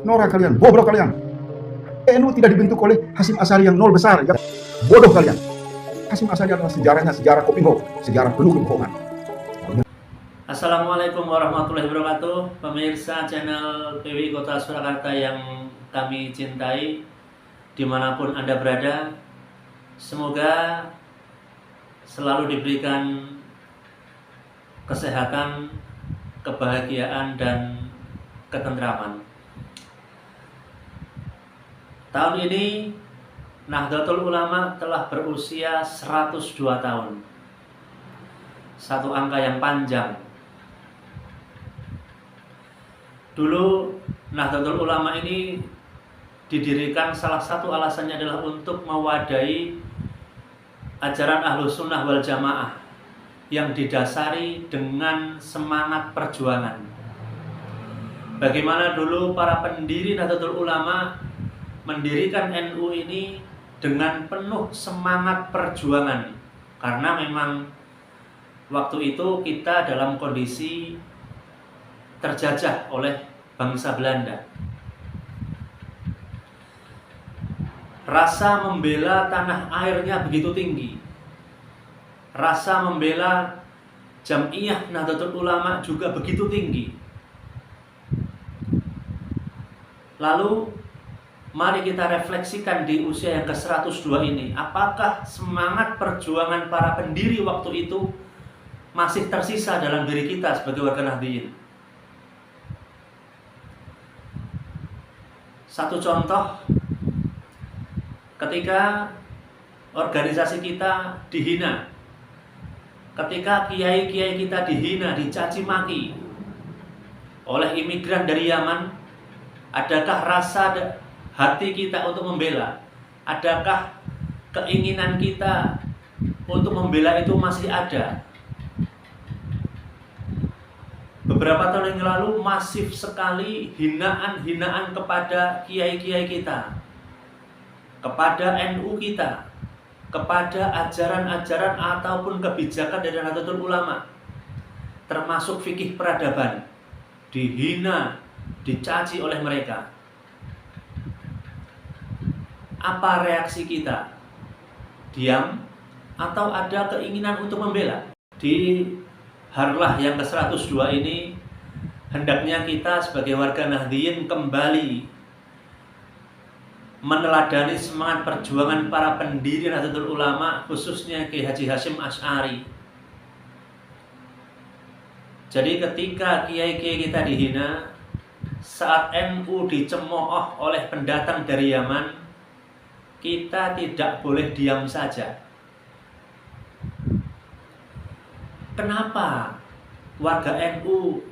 Norak kalian, bobrok kalian. NU tidak dibentuk oleh Hasyim Asy'ari yang nol besar, ya. Bodoh kalian. Hasyim Asy'ari adalah sejarahnya sejarah Kopingho, sejarah penuh kebohongan. Assalamualaikum warahmatullahi wabarakatuh. Pemirsa channel PWI Kota Surakarta yang kami cintai, dimanapun Anda berada, semoga selalu diberikan kesehatan, kebahagiaan, dan ketentraman. Tahun ini Nahdlatul Ulama telah berusia 102 tahun. Satu angka yang panjang. Dulu Nahdlatul Ulama ini didirikan, salah satu alasannya adalah untuk mewadahi ajaran Ahlus Sunnah wal Jamaah yang didasari dengan semangat perjuangan. Bagaimana dulu para pendiri Nahdlatul Ulama mendirikan NU ini dengan penuh semangat perjuangan, karena memang waktu itu kita dalam kondisi terjajah oleh bangsa Belanda. Rasa membela tanah airnya begitu tinggi. Rasa membela Jam'iyah Nahdlatul Ulama juga begitu tinggi. Lalu mari kita refleksikan di usia yang ke-102 ini, apakah semangat perjuangan para pendiri waktu itu masih tersisa dalam diri kita sebagai warga Nahdliyin? Satu contoh, ketika organisasi kita dihina, ketika kiai-kiai kita dihina, dicaci maki oleh imigran dari Yaman, adakah rasa hati kita untuk membela? Adakah keinginan kita untuk membela itu masih ada? Beberapa tahun yang lalu masif sekali hinaan-hinaan kepada kiai-kiai kita, kepada NU kita, kepada ajaran-ajaran ataupun kebijakan dari Nahdlatul Ulama, termasuk fikih peradaban, dihina, dicaci oleh mereka. Apa reaksi kita? Diam atau ada keinginan untuk membela? Di Harlah yang ke-102 ini, hendaknya kita sebagai warga Nahdliyin kembali meneladani semangat perjuangan para pendiri Nahdlatul Ulama, khususnya Kiai Haji Hasyim Asy'ari. Jadi ketika kiai-kiai kita dihina, saat NU dicemooh oleh pendatang dari Yaman, kita tidak boleh diam saja. Kenapa warga NU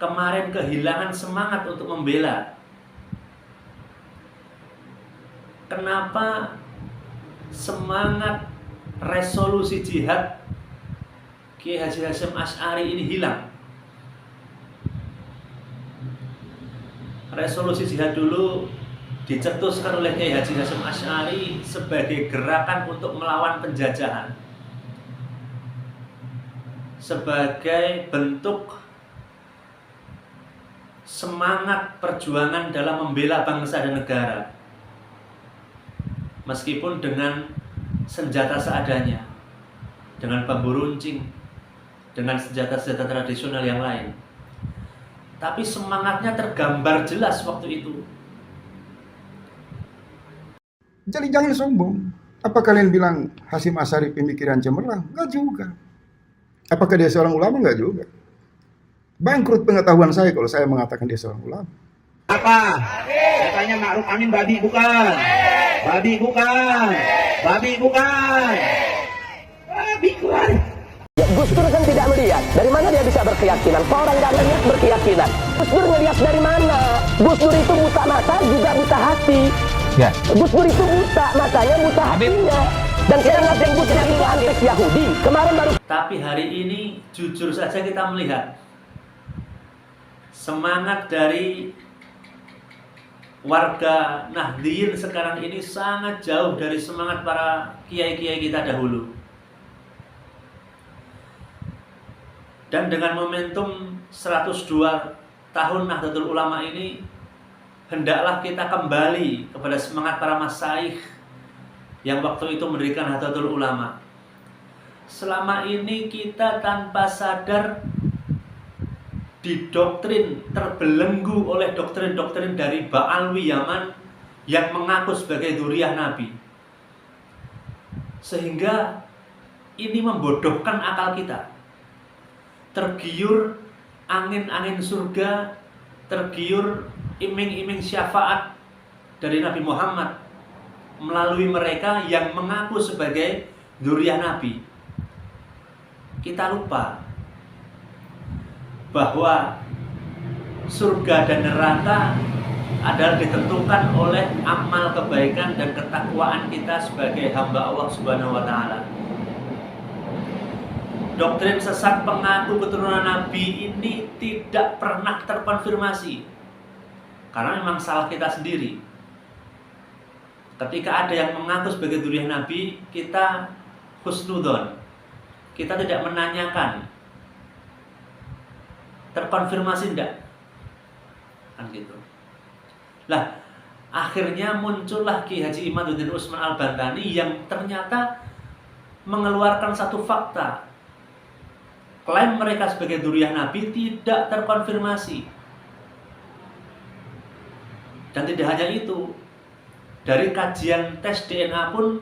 kemarin kehilangan semangat untuk membela? Kenapa semangat resolusi jihad Kiai Haji Hasyim Asy'ari ini hilang? Resolusi jihad dulu dicetuskan oleh Kiai Haji Hasyim Asy'ari sebagai gerakan untuk melawan penjajahan, sebagai bentuk semangat perjuangan dalam membela bangsa dan negara, meskipun dengan senjata seadanya, dengan bambu runcing, dengan senjata-senjata tradisional yang lain. Tapi semangatnya tergambar jelas waktu itu. Jadi jangan sombong. Apa kalian bilang Hasyim Asy'ari pemikiran cemerlang? Enggak juga. Apakah dia seorang ulama? Enggak juga. Bangkrut pengetahuan saya kalau saya mengatakan dia seorang ulama. Apa? Katanya Ma'ruf Amin babi bukan. Babi bukan. Babi bukan. Babi bukan. Ya, Gus Dur kan tidak melihat. Dari mana dia bisa berkeyakinan? Kok orang nggak melihat berkeyakinan? Gus Dur ngelihat dari mana? Gus Dur itu buta mata juga buta hati. Ya. Gus Dur itu buta matanya, buta hatinya. Dan kita nggak yang Gus Dur itu antek Yahudi. Kemarin baru. Tapi hari ini jujur saja kita melihat semangat dari warga Nahdliyin sekarang ini sangat jauh dari semangat para kiai-kiai kita dahulu. Dan dengan momentum 102 tahun Nahdlatul Ulama ini, hendaklah kita kembali kepada semangat para masyayikh yang waktu itu mendirikan Nahdlatul Ulama. Selama ini kita tanpa sadar didoktrin, terbelenggu oleh doktrin-doktrin dari Ba'alwi Yaman yang mengaku sebagai dzurriyyah Nabi. Sehingga ini membodohkan akal kita. Tergiur angin-angin surga, tergiur iming-iming syafaat dari Nabi Muhammad melalui mereka yang mengaku sebagai dzurriyyah Nabi. Kita lupa bahwa surga dan neraka adalah ditentukan oleh amal kebaikan dan ketakwaan kita sebagai hamba Allah Subhanahu wa taala. Doktrin sesat pengaku keturunan Nabi ini tidak pernah terkonfirmasi. Karena memang salah kita sendiri. Ketika ada yang mengaku sebagai dzurriyyah Nabi, kita husnudzon. Kita tidak menanyakan terkonfirmasi enggak? Kan gitu. Lah, akhirnya muncullah Ki Haji Imaduddin Usman Al-Bantani yang ternyata mengeluarkan satu fakta. Klaim mereka sebagai dzurriyyah Nabi tidak terkonfirmasi. Dan tidak hanya itu, dari kajian tes DNA pun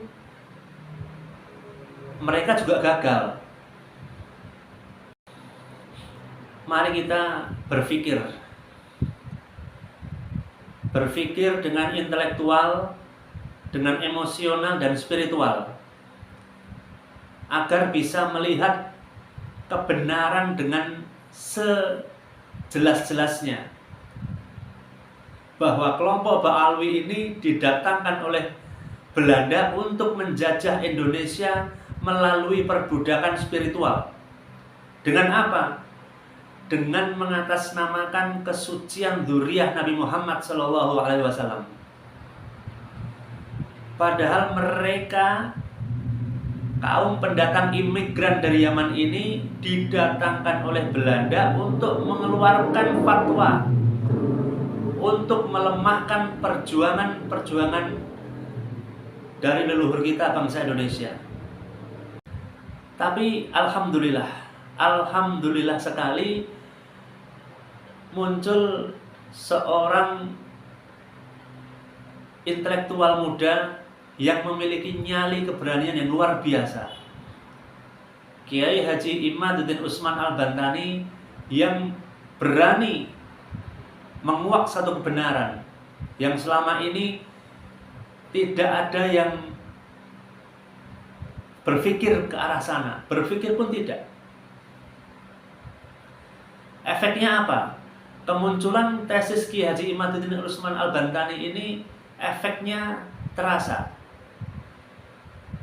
mereka juga gagal. Mari kita berpikir dengan intelektual, dengan emosional dan spiritual, agar bisa melihat kebenaran dengan sejelas-jelasnya, bahwa kelompok Ba'alwi ini didatangkan oleh Belanda untuk menjajah Indonesia melalui perbudakan spiritual. Dengan apa? Dengan mengatasnamakan kesucian dzurriyyah Nabi Muhammad SAW. Padahal mereka, kaum pendatang imigran dari Yaman ini, didatangkan oleh Belanda untuk mengeluarkan fatwa, untuk melemahkan perjuangan dari leluhur kita, bangsa Indonesia. Tapi alhamdulillah sekali muncul seorang intelektual muda yang memiliki nyali keberanian yang luar biasa. Kiai Haji Imaduddin Usman Al-Bantani yang berani menguak satu kebenaran yang selama ini tidak ada yang berpikir ke arah sana, berpikir pun tidak. Efeknya apa? Kemunculan tesis Ki Haji Imaduddin Usman Al-Bantani ini efeknya terasa.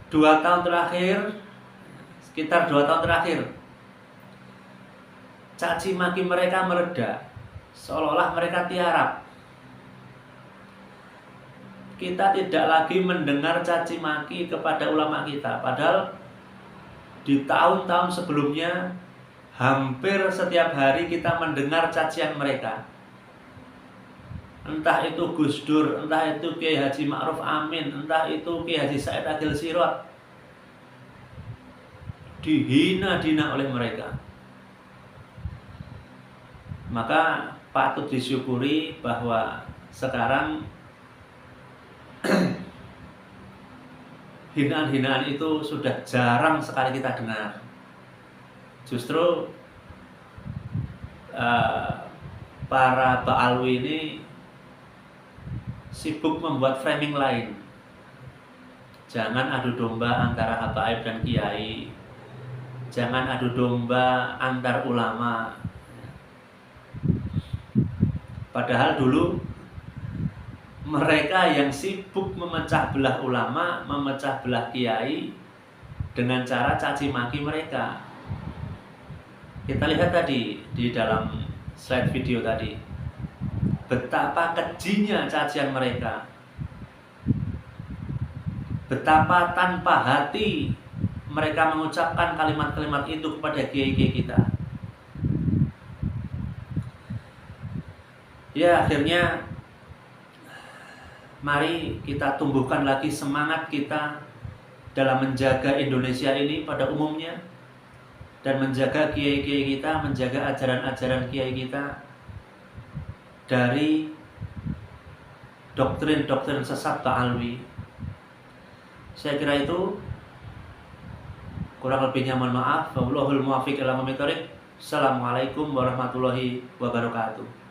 2 tahun terakhir, sekitar 2 tahun terakhir, caci maki mereka mereda, seolah-olah mereka tiarap. Kita tidak lagi mendengar caci maki kepada ulama kita. Padahal di tahun-tahun sebelumnya hampir setiap hari kita mendengar cacian mereka. Entah itu Gus Dur, entah itu Kiai Haji Ma'ruf Amin, entah itu Kiai Haji Said Akhil Sirot, dihina-hina oleh mereka. Maka patut disyukuri bahwa sekarang hinaan-hinaan itu sudah jarang sekali kita dengar. Justru para Ba'alwi ini sibuk membuat framing lain. Jangan adu domba antara habaib dan kiai. Jangan adu domba antar ulama. Padahal dulu mereka yang sibuk memecah belah ulama, memecah belah kiai dengan cara caci maki mereka. Kita lihat tadi di dalam slide video tadi, betapa kejinya cacian mereka, betapa tanpa hati mereka mengucapkan kalimat-kalimat itu kepada kiai-kiai kita. Ya, akhirnya mari kita tumbuhkan lagi semangat kita dalam menjaga Indonesia ini pada umumnya, dan menjaga kiai-kiai kita, menjaga ajaran-ajaran kiai kita dari doktrin-doktrin sesat Ta'alwi. Saya kira itu, kurang lebihnya mohon maaf. Wallahul muwaffiq ila aqwamit thoriq. Assalamualaikum warahmatullahi wabarakatuh.